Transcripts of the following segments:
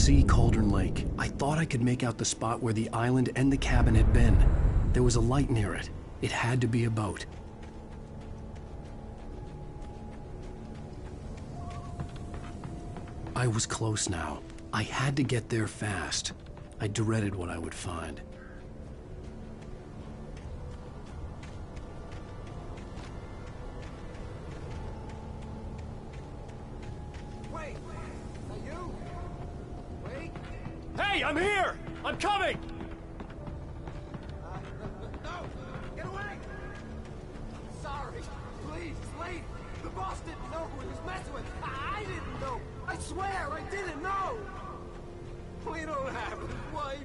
see Cauldron Lake. I thought I could make out the spot where the island and the cabin had been. There was a light near it. It had to be a boat. I was close now. I had to get there fast. I dreaded what I would find. Wait! Is that you? Wait! Hey, I'm here! I'm coming! No! Get away! I'm sorry. Please, it's late. The boss didn't know who he was messing with. I didn't know. I swear, I didn't know. We don't have his wife.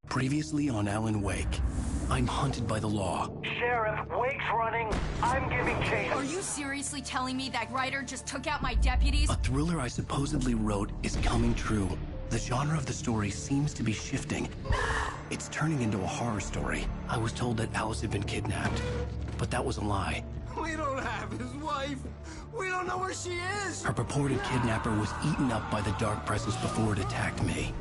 Previously on Alan Wake, I'm hunted by the law. Sheriff, Wake's running. I'm giving chase. Are you seriously telling me that writer just took out my deputies? A thriller I supposedly wrote is coming true. The genre of the story seems to be shifting. It's turning into a horror story. I was told that Alice had been kidnapped, but that was a lie. We don't have his wife. We don't know where she is. Her purported kidnapper was eaten up by the dark presence before it attacked me.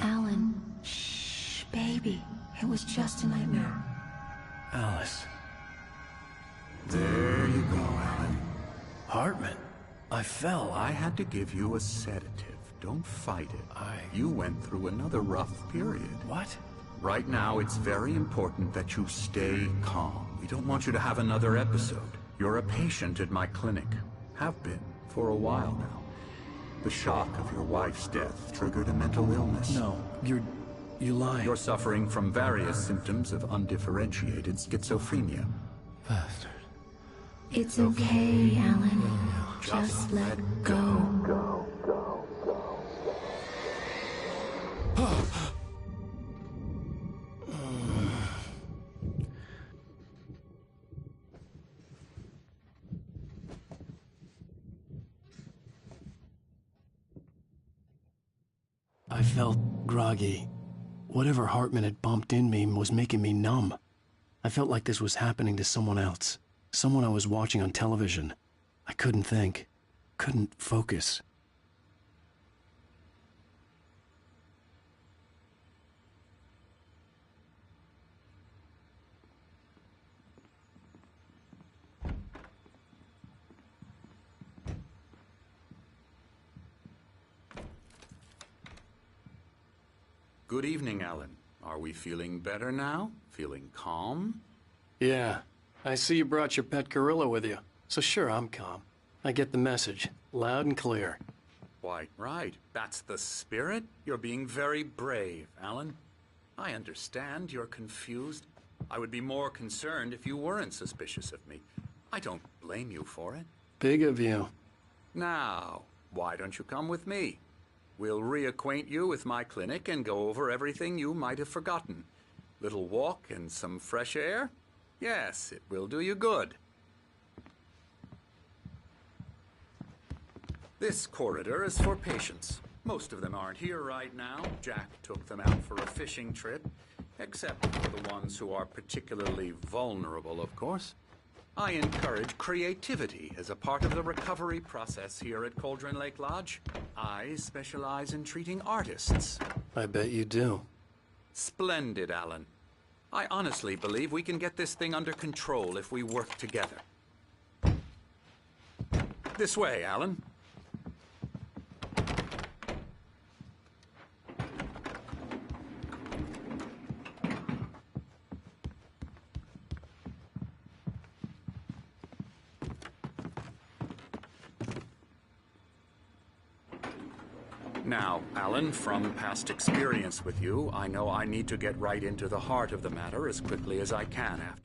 Alan, shh, baby. It was just a nightmare. Alice. There you go, Alan. Hartman. I fell. I had to give you a sedative. Don't fight it. You went through another rough period. What? Right now, it's very important that you stay calm. We don't want you to have another episode. You're a patient at my clinic. Have been for a while now. The shock of your wife's death triggered a mental illness. No, you lie. You're suffering from various symptoms of undifferentiated schizophrenia. Bastard. It's okay, Alan. Just let go. I felt groggy. Whatever Hartman had bumped in me was making me numb. I felt like this was happening to someone else. Someone I was watching on television. I couldn't think. Couldn't focus. Good evening, Alan. Are we feeling better now? Feeling calm? Yeah. I see you brought your pet gorilla with you. So sure, I'm calm. I get the message. Loud and clear. Quite right. That's the spirit. You're being very brave, Alan. I understand you're confused. I would be more concerned if you weren't suspicious of me. I don't blame you for it. Big of you. Now, why don't you come with me? We'll reacquaint you with my clinic and go over everything you might have forgotten. Little walk and some fresh air? Yes, it will do you good. This corridor is for patients. Most of them aren't here right now. Jack took them out for a fishing trip. Except for the ones who are particularly vulnerable, of course. I encourage creativity as a part of the recovery process here at Cauldron Lake Lodge. I specialize in treating artists. I bet you do. Splendid, Alan. I honestly believe we can get this thing under control if we work together. This way, Alan. Now, Alan, from past experience with you, I know I need to get right into the heart of the matter as quickly as I can after.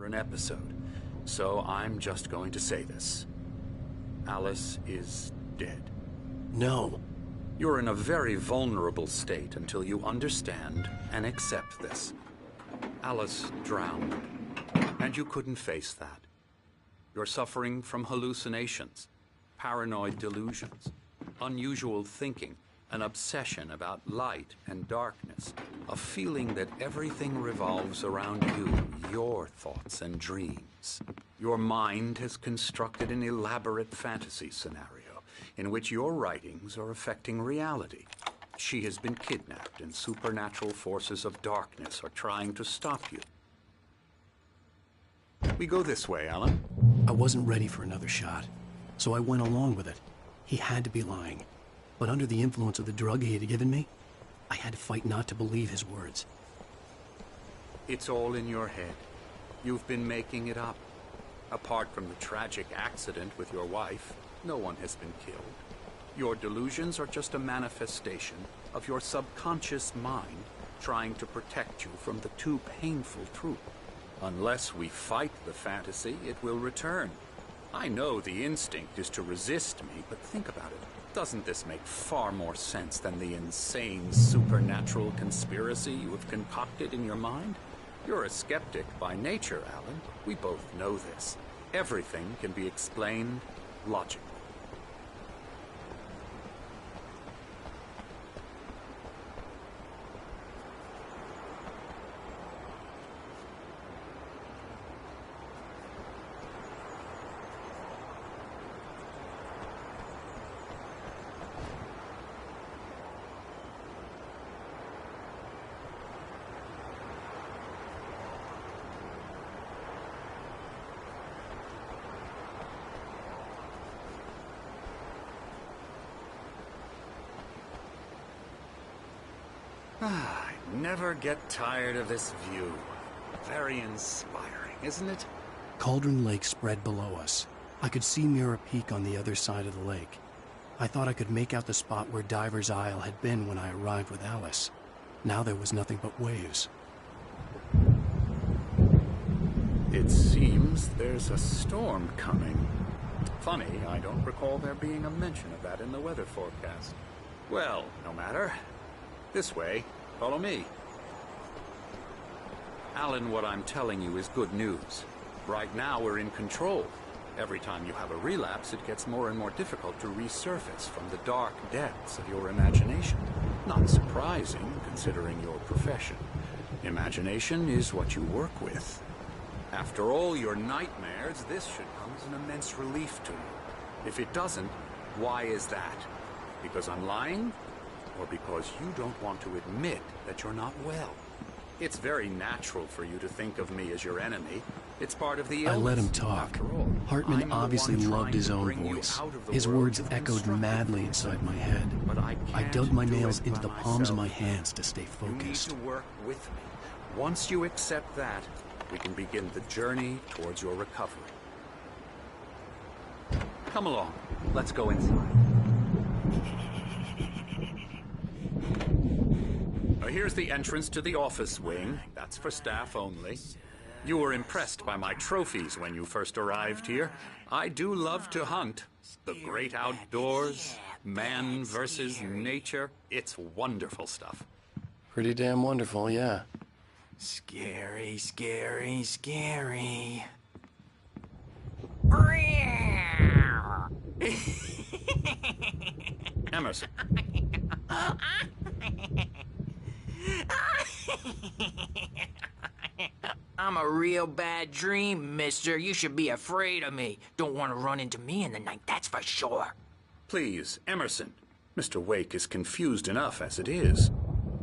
an episode, so I'm just going to say this. Alice is dead. No. You're in a very vulnerable state until you understand and accept this. Alice drowned, and you couldn't face that. You're suffering from hallucinations, paranoid delusions, unusual thinking, an obsession about light and darkness, a feeling that everything revolves around you, your thoughts and dreams. Your mind has constructed an elaborate fantasy scenario in which your writings are affecting reality. She has been kidnapped, and supernatural forces of darkness are trying to stop you. We go this way, Alan. I wasn't ready for another shot, so I went along with it. He had to be lying. But under the influence of the drug he had given me, I had to fight not to believe his words. It's all in your head. You've been making it up. Apart from the tragic accident with your wife, no one has been killed. Your delusions are just a manifestation of your subconscious mind trying to protect you from the too painful truth. Unless we fight the fantasy, it will return. I know the instinct is to resist me, but think about it. Doesn't this make far more sense than the insane supernatural conspiracy you have concocted in your mind? You're a skeptic by nature, Alan. We both know this. Everything can be explained logically. I never get tired of this view. Very inspiring, isn't it? Cauldron Lake spread below us. I could see Mirror Peak on the other side of the lake. I thought I could make out the spot where Diver's Isle had been when I arrived with Alice. Now there was nothing but waves. It seems there's a storm coming. Funny, I don't recall there being a mention of that in the weather forecast. Well, no matter. This way. Follow me. Alan, what I'm telling you is good news. Right now, we're in control. Every time you have a relapse, it gets more and more difficult to resurface from the dark depths of your imagination. Not surprising, considering your profession. Imagination is what you work with. After all your nightmares, this should come as an immense relief to you. If it doesn't, why is that? Because I'm lying? Or because you don't want to admit that you're not well? It's very natural for you to think of me as your enemy. It's part of the illness. I let him talk. Hartman obviously loved his own voice. His words echoed madly inside my head. I dug my nails into the palms of my hands to stay focused. You need to work with me. Once you accept that, we can begin the journey towards your recovery. Come along. Let's go inside. Here's the entrance to the office wing. That's for staff only. You were impressed by my trophies when you first arrived here. I do love to hunt. The great outdoors, man versus nature. It's wonderful stuff. Pretty damn wonderful, yeah. Scary, scary, scary. Emerson. I'm a real bad dream, mister. You should be afraid of me. Don't want to run into me in the night, that's for sure. Please, Emerson. Mr. Wake is confused enough as it is.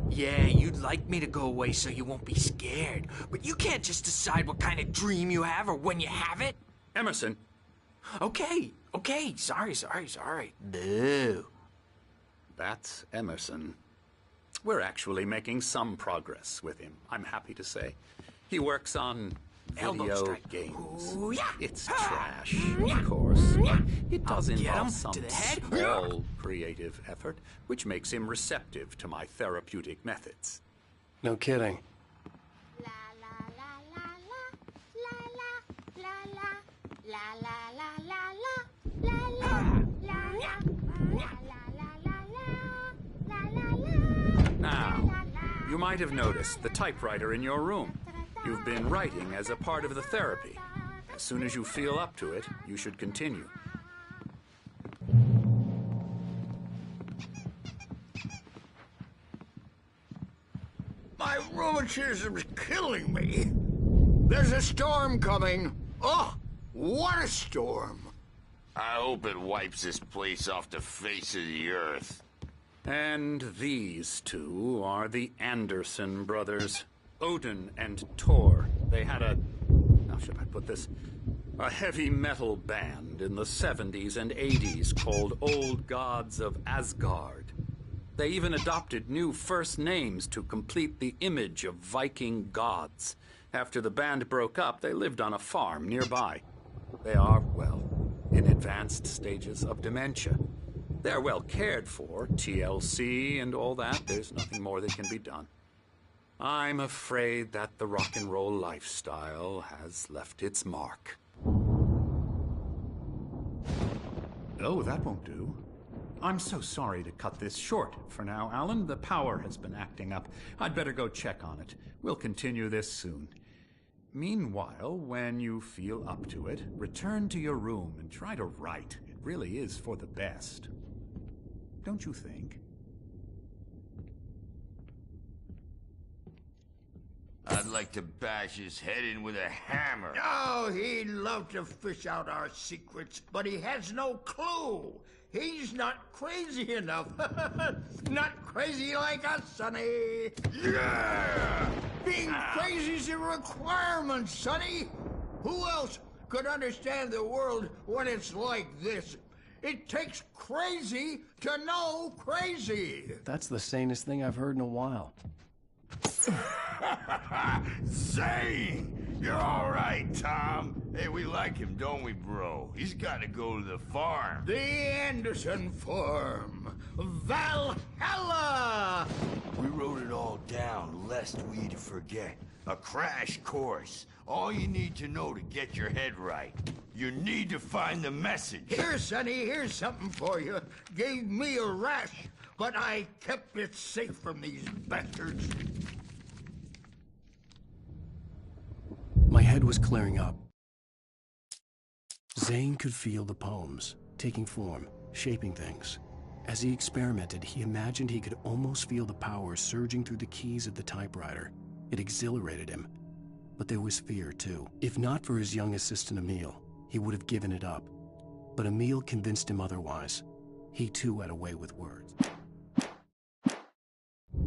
Yeah, you'd like me to go away so you won't be scared. But you can't just decide what kind of dream you have or when you have it. Emerson. Okay. Sorry. Boo. That's Emerson. We're actually making some progress with him, I'm happy to say. He works on video games. Ooh, yeah. It's trash, of course. It does involve some to the head. small creative effort, which makes him receptive to my therapeutic methods. No kidding. La la la la la la La la la la la la la la la la la la. Now, you might have noticed the typewriter in your room. You've been writing as a part of the therapy. As soon as you feel up to it, you should continue. My rheumatism's killing me. There's a storm coming. Oh, what a storm. I hope it wipes this place off the face of the earth. And these two are the Anderson brothers, Odin and Thor. They had how should I put this? A heavy metal band in the 70s and 80s called Old Gods of Asgard. They even adopted new first names to complete the image of Viking gods. After the band broke up, they lived on a farm nearby. They are, well, in advanced stages of dementia. They're well cared for, TLC and all that. There's nothing more that can be done. I'm afraid that the rock and roll lifestyle has left its mark. Oh, that won't do. I'm so sorry to cut this short for now, Alan. The power has been acting up. I'd better go check on it. We'll continue this soon. Meanwhile, when you feel up to it, return to your room and try to write. It really is for the best. Don't you think? I'd like to bash his head in with a hammer. Oh, he'd love to fish out our secrets, but he has no clue. He's not crazy enough. Not crazy like us, Sonny. Yeah! Being crazy's a requirement, Sonny. Who else could understand the world when it's like this? It takes crazy to know crazy. That's the sanest thing I've heard in a while. Zane! You're all right, Tom. Hey, we like him, don't we, bro? He's got to go to the farm. The Anderson Farm. Valhalla! We wrote it all down, lest we forget. A crash course. All you need to know to get your head right. You need to find the message. Here, Sonny, here's something for you. Gave me a rash, but I kept it safe from these bastards. My head was clearing up. Zane could feel the poems, taking form, shaping things. As he experimented, he imagined he could almost feel the power surging through the keys of the typewriter. It exhilarated him. But there was fear, too. If not for his young assistant Emil, he would have given it up. But Emil convinced him otherwise. He, too, had a way with words.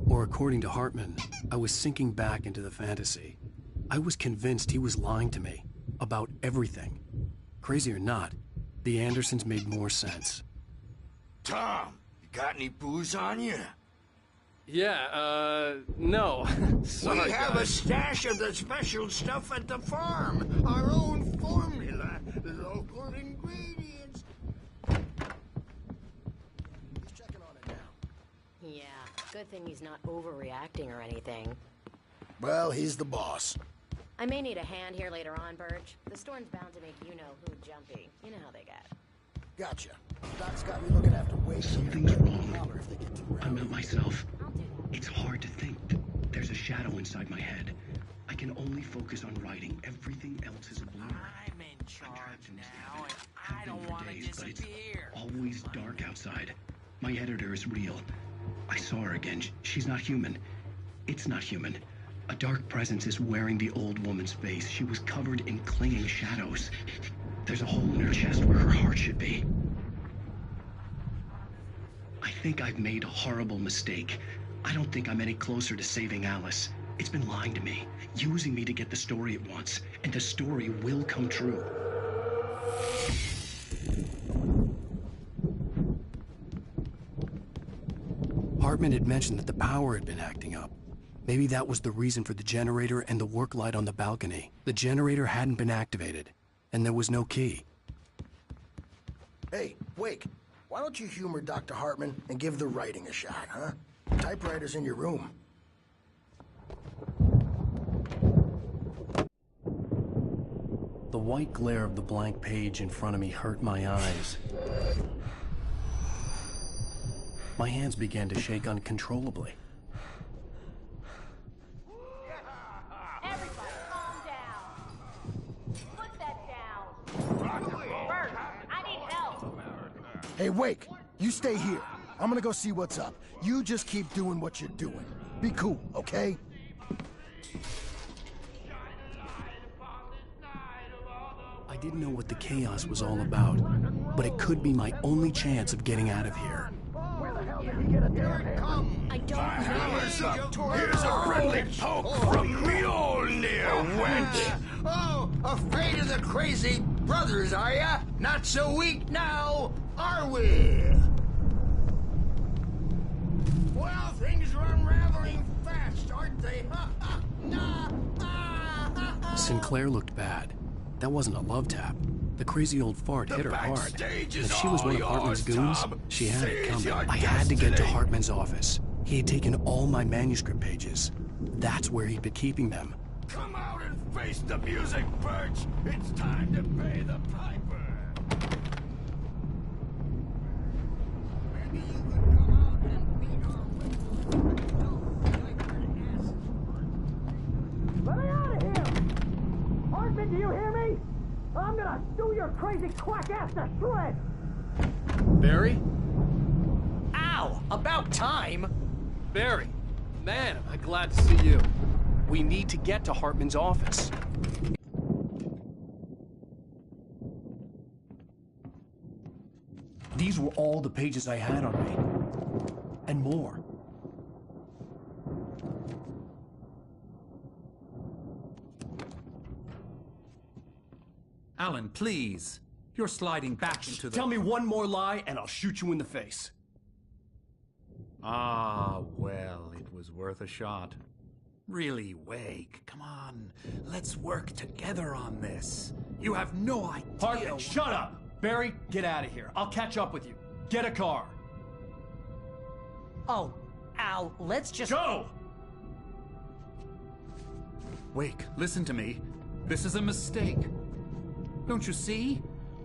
Or according to Hartman, I was sinking back into the fantasy. I was convinced he was lying to me about everything. Crazy or not, the Andersons made more sense. Tom, you got any booze on you? Yeah, no. Sorry, We have a stash of the special stuff at the farm. Our own formula. Local ingredients. He's checking on it now. Yeah, good thing he's not overreacting or anything. Well, he's the boss. I may need a hand here later on, Birch. The storm's bound to make you-know-who jumpy. You know how they get. Gotcha. Doc's got me looking after Wade. Something's wrong. Holler if they get too rowdy. I'm not myself. I'll do that. It's hard to think. There's a shadow inside my head. I can only focus on writing. Everything else is a blur. I'm in charge now, and I don't want to disappear. It's always dark outside. My editor is real. I saw her again. She's not human. It's not human. A dark presence is wearing the old woman's face. She was covered in clinging shadows. There's a hole in her chest where her heart should be. I think I've made a horrible mistake. I don't think I'm any closer to saving Alice. It's been lying to me, using me to get the story it wants, and the story will come true. Hartman had mentioned that the power had been acting up. Maybe that was the reason for the generator and the work light on the balcony. The generator hadn't been activated, and there was no key. Hey, Wake, why don't you humor Dr. Hartman and give the writing a shot, huh? Typewriter's in your room. The white glare of the blank page in front of me hurt my eyes. My hands began to shake uncontrollably. Everybody, calm down. Put that down. Bert, I need help. Hey, Wake, you stay here. I'm gonna go see what's up. You just keep doing what you're doing. Be cool, okay? I didn't know what the chaos was all about, but it could be my only chance of getting out of here. I don't know. Here's a friendly poke from Mjolnir, wench! Oh, afraid of the crazy brothers, are ya? Not so weak now, are we? Well, things are unraveling fast, aren't they? Sinclair looked bad. That wasn't a love tap. The crazy old fart hit her hard. And if she was one of Hartman's goons, she had it coming. I had to get to Hartman's office. He had taken all my manuscript pages. That's where he'd been keeping them. Come out and face the music, Birch! It's time to pay the piper! Maybe you could come out and beat our Let me out of here! Hartman, do you hear me? I'm gonna sue your crazy quack ass to shreds! Barry? Ow! About time! Barry, man, am I glad to see you. We need to get to Hartman's office. These were all the pages I had on me. And more. Alan, please. You're sliding back into the... Tell me one more lie and I'll shoot you in the face. Ah, well, it was worth a shot. Really, Wake, come on. Let's work together on this. You have no idea... Hartman, shut up! Barry, get out of here. I'll catch up with you. Get a car. Oh, Al, let's just... Go! Wake, listen to me. This is a mistake. Don't you see?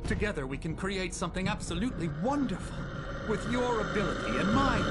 Together we can create something absolutely wonderful. With your ability and mine.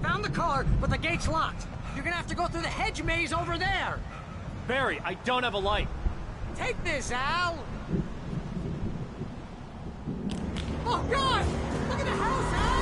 Found the car, but the gate's locked. You're gonna have to go through the hedge maze over there. Barry, I don't have a light. Take this, Al. Oh, God! Look at the house, Al!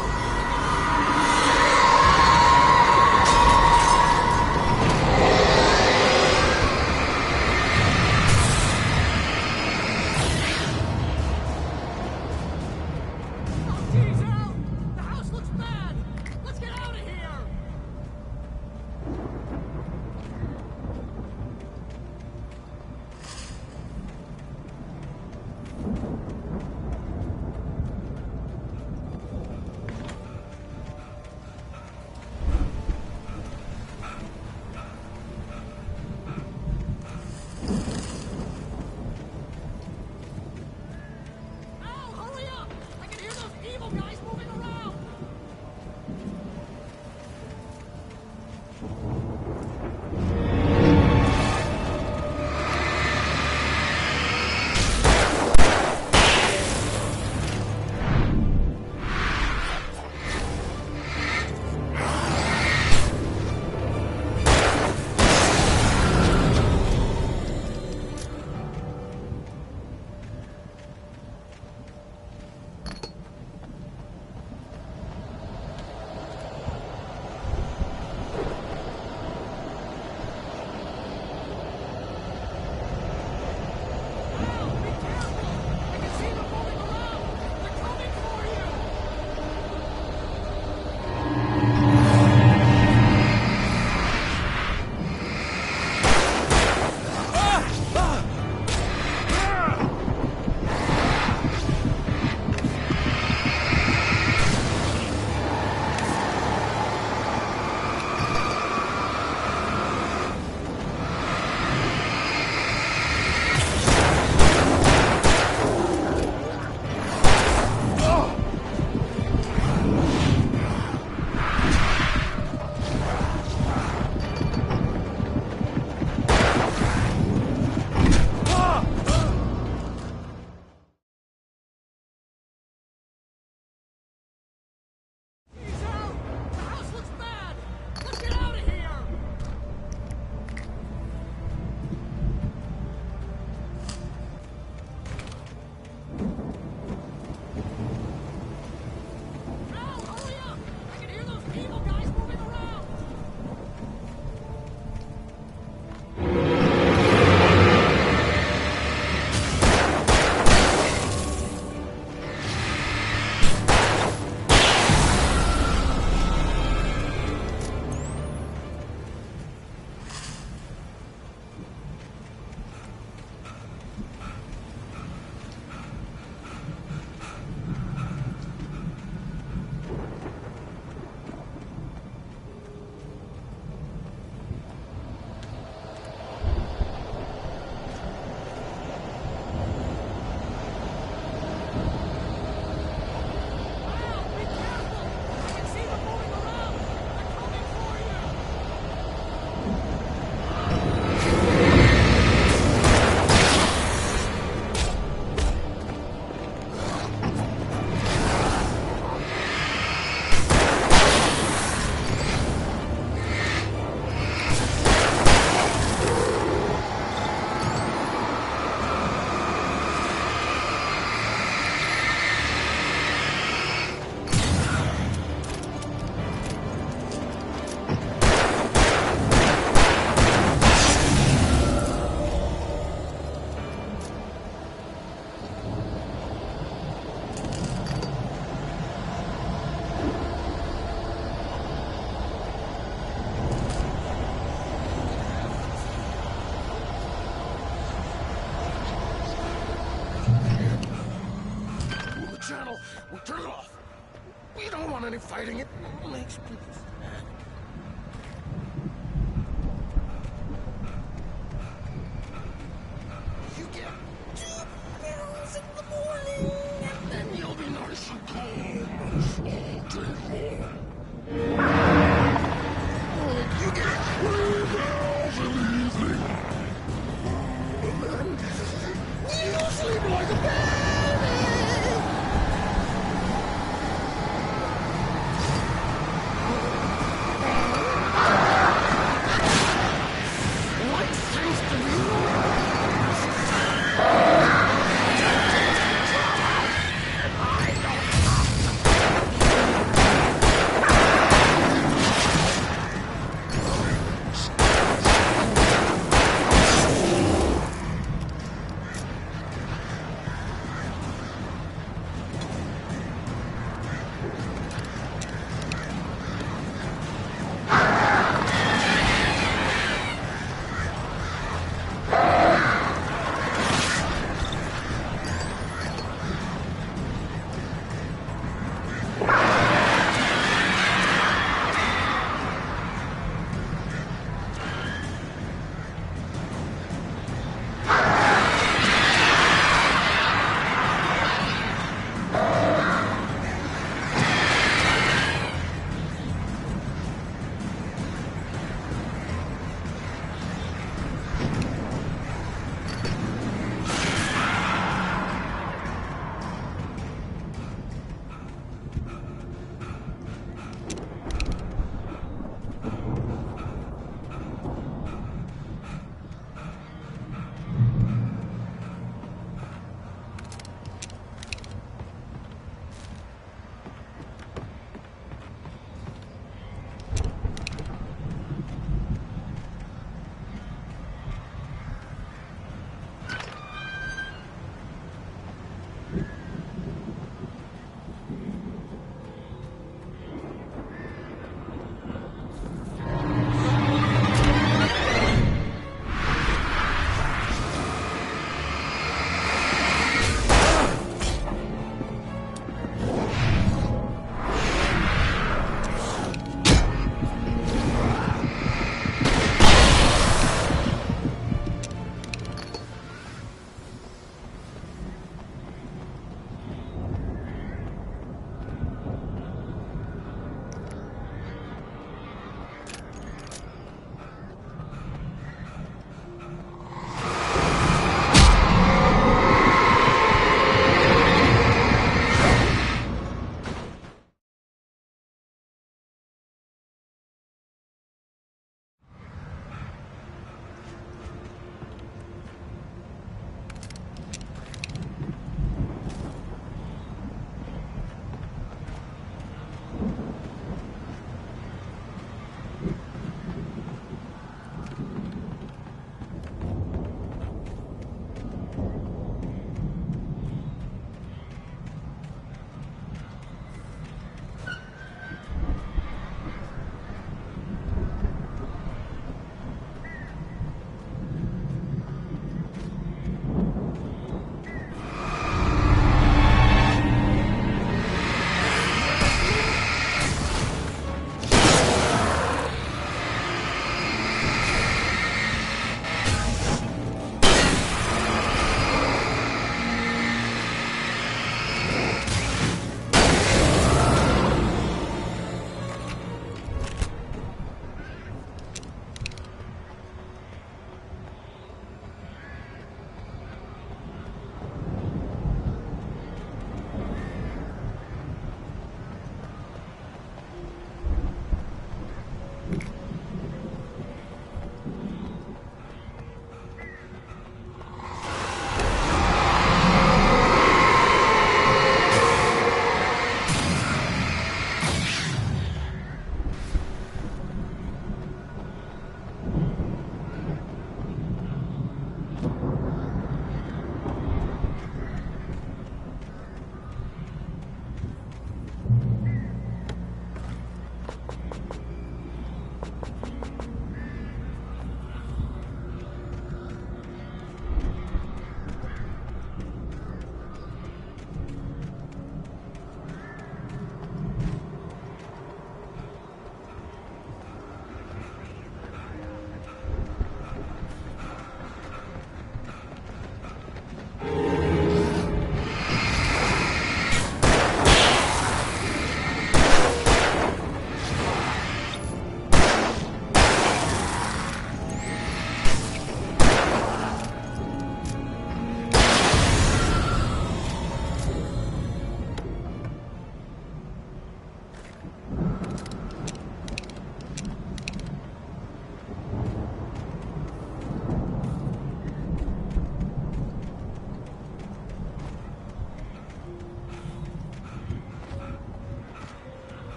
We'll turn it off. We don't want any fighting. It makes people mad. You get 2 pills in the morning, and then you'll be nice and calm all day long. You get 3 pills in the evening, and then you'll sleep like a baby.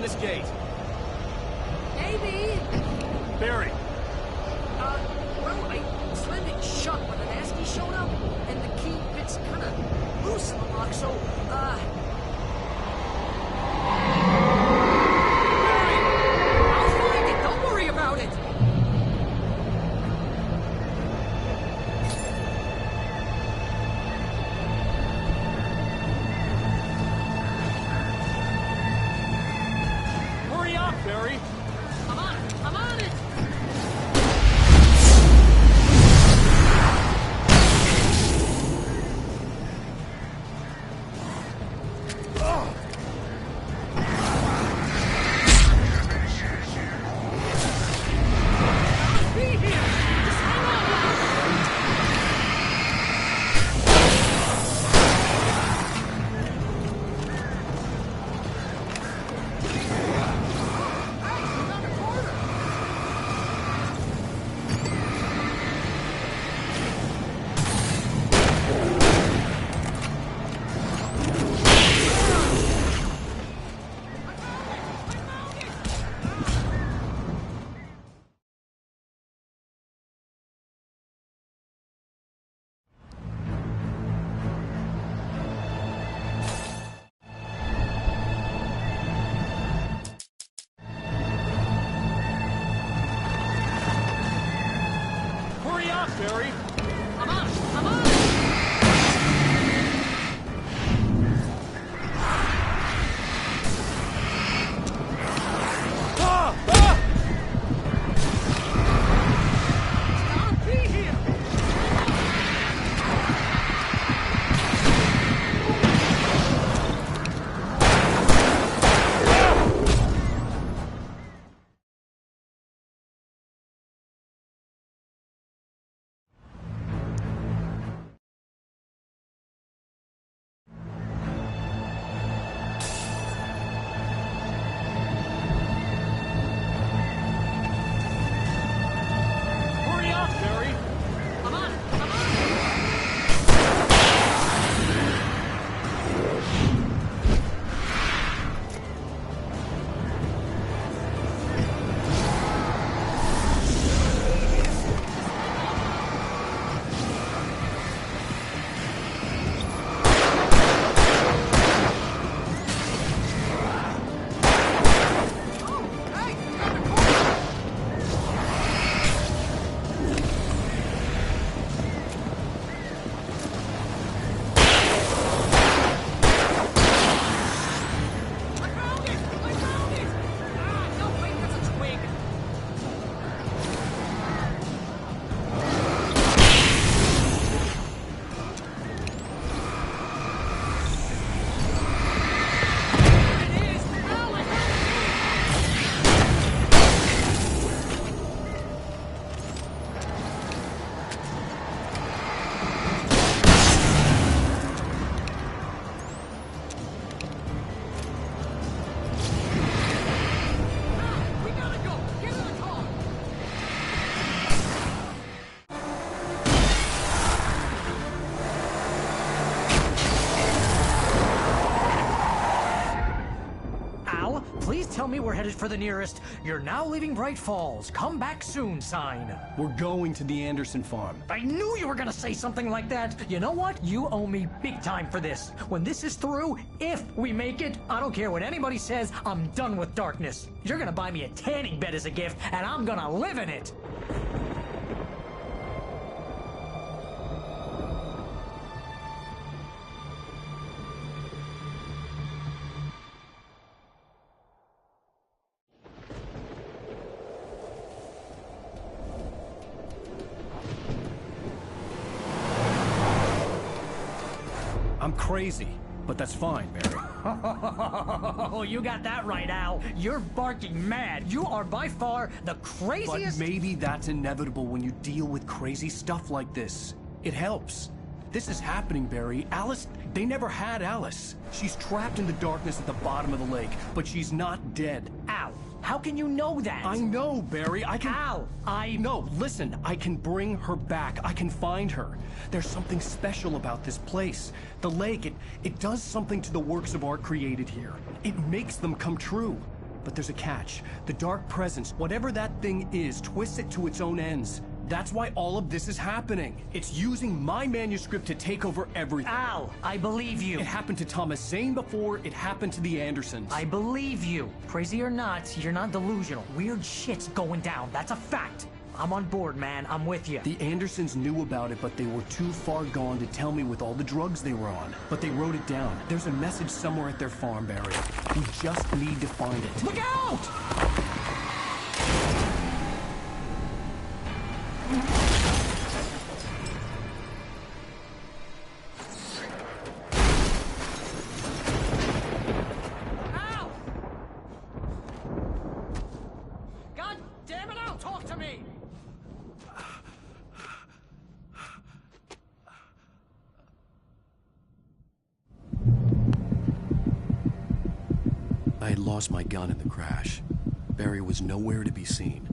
open this gate? Maybe. Barry. Well, I slammed it shut when the nasty showed up, and the key fits kind of loose in the lock, so, Barry! I'll find it! Don't worry about it! Hurry up, Barry! I'm on it! Hurry up, Barry! I'm on it! Stop! Be here! Hurry up, Barry! I'm on it! Please tell me we're headed for the nearest "You're now leaving Bright Falls. Come back soon" sign. We're going to the Anderson farm. I knew you were gonna say something like that. You know what? You owe me big time for this. When this is through, if we make it, I don't care what anybody says, I'm done with darkness. You're gonna buy me a tanning bed as a gift, and I'm gonna live in it. I'm crazy, but that's fine, Barry. Oh, you got that right, Al. You're barking mad. You are by far the craziest... But maybe that's inevitable when you deal with crazy stuff like this. It helps. This is happening, Barry. Alice, they never had Alice. She's trapped in the darkness at the bottom of the lake, but she's not dead. Al, how can you know that? I know, Barry. I can... Al, No, listen. I can bring her back. I can find her. There's something special about this place. The lake, it does something to the works of art created here. It makes them come true. But there's a catch. The Dark Presence, whatever that thing is, twists it to its own ends. That's why all of this is happening. It's using my manuscript to take over everything. Al, I believe you. It happened to Thomas Zane before it happened to the Andersons. I believe you. Crazy or not, you're not delusional. Weird shit's going down. That's a fact. I'm on board, man. I'm with you. The Andersons knew about it, but they were too far gone to tell me with all the drugs they were on. But they wrote it down. There's a message somewhere at their farm, Barry. We just need to find it. Look out! I had lost my gun in the crash. Barry was nowhere to be seen.